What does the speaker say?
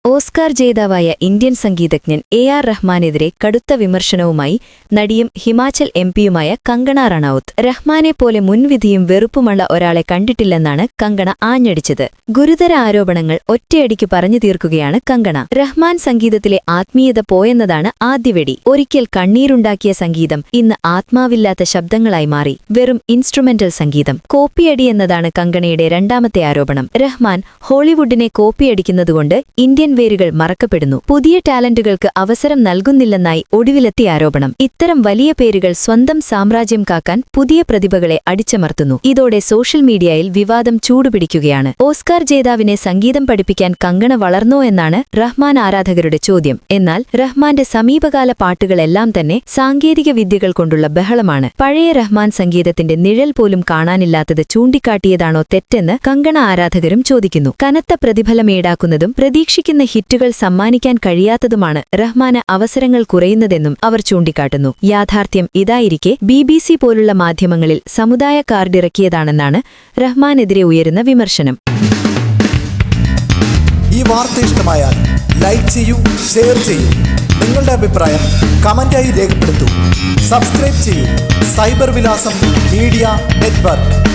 Oscar ജേതാവായ Indian സംഗീതജ്ഞൻ എ.ആർ. റഹ്മാനെതിരെ കടുത്ത വിമർശനവുമായി നടിയും ഹിമാചൽ എംപിയുമായ കങ്കണ റണൌത്ത്. റഹ്മാനെപ്പോലെ മുൻവിധിയും വെറുപ്പുമുള്ള ഒരാളെ കണ്ടിട്ടില്ലെന്നാണ് കങ്കണ ആഞ്ഞടിച്ചത്. ഗുരുതര ആരോപണങ്ങൾ ഒറ്റയടിക്ക് പറഞ്ഞു തീർക്കുകയാണ് കങ്കണ. റഹ്മാൻ സംഗീതത്തിലെ ആത്മീയത പോയെന്നതാണ് ആദ്യവെടി. ഒരിക്കൽ കണ്ണീരുണ്ടാക്കിയ സംഗീതം ഇന്ന് ആത്മാവില്ലാത്ത ശബ്ദങ്ങളായി മാറി. വെറും ഇൻസ്ട്രുമെന്റൽ സംഗീതം. കോപ്പിയടി എന്നതാണ് കങ്കണയുടെ രണ്ടാമത്തെ ആരോപണം. റഹ്മാൻ ഹോളിവുഡിനെ കോപ്പിയടിക്കുന്നതുകൊണ്ട് ഇന്ത്യൻ വേരുകൾ മറക്കപ്പെടുന്നു. പുതിയ ടാലന്റുകൾക്ക് അവസരം നൽകുന്നില്ലെന്നായി ഒടുവിലെത്തിയ ആരോപണം. ഇത്തരം വലിയ പേരുകൾ സ്വന്തം സാമ്രാജ്യം കാക്കാൻ പുതിയ പ്രതിഭകളെ അടിച്ചമർത്തുന്നു. ഇതോടെ സോഷ്യൽ മീഡിയയിൽ വിവാദം ചൂടുപിടിക്കുകയാണ്. ഓസ്കാർ ജേതാവിനെ സംഗീതം പഠിപ്പിക്കാൻ കങ്കണ വളർന്നോ എന്നാണ് റഹ്മാൻ ആരാധകരുടെ ചോദ്യം. എന്നാൽ റഹ്മാന്റെ സമീപകാല പാട്ടുകളെല്ലാം തന്നെ സാങ്കേതിക വിദ്യകൾ കൊണ്ടുള്ള ബഹളമാണ്. പഴയ റഹ്മാൻ സംഗീതത്തിന്റെ നിഴൽ പോലും കാണാനില്ലാത്തത് ചൂണ്ടിക്കാട്ടിയതാണോ തെറ്റെന്ന് കങ്കണ ആരാധകരും ചോദിക്കുന്നു. കനത്ത പ്രതിഫലമേടാക്കുന്നതും പ്രതീക്ഷിക്കുന്ന ഹിറ്റുകൾ സമ്മാനിക്കാൻ കഴിയാത്തതുമാണ് റഹ്മാന് അവസരങ്ങൾ കുറയുന്നതെന്നും അവർ ചൂണ്ടിക്കാട്ടുന്നു. യാഥാർത്ഥ്യം ഇതായിരിക്കെ BBC പോലുള്ള മാധ്യമങ്ങളിൽ സമുദായ കാർഡിറക്കിയതാണെന്നാണ് റഹ്മാനെതിരെ ഉയരുന്ന വിമർശനം. ഈ വാർത്ത ഇഷ്ടമായാൽ ലൈക്ക് ചെയ്യൂ, ഷെയർ ചെയ്യൂ. നിങ്ങളുടെ അഭിപ്രായം കമന്റായി രേഖപ്പെടുത്തൂ. സബ്സ്ക്രൈബ് ചെയ്യൂ സൈബർ വിലാസം മീഡിയ നെറ്റ്വർക്ക്.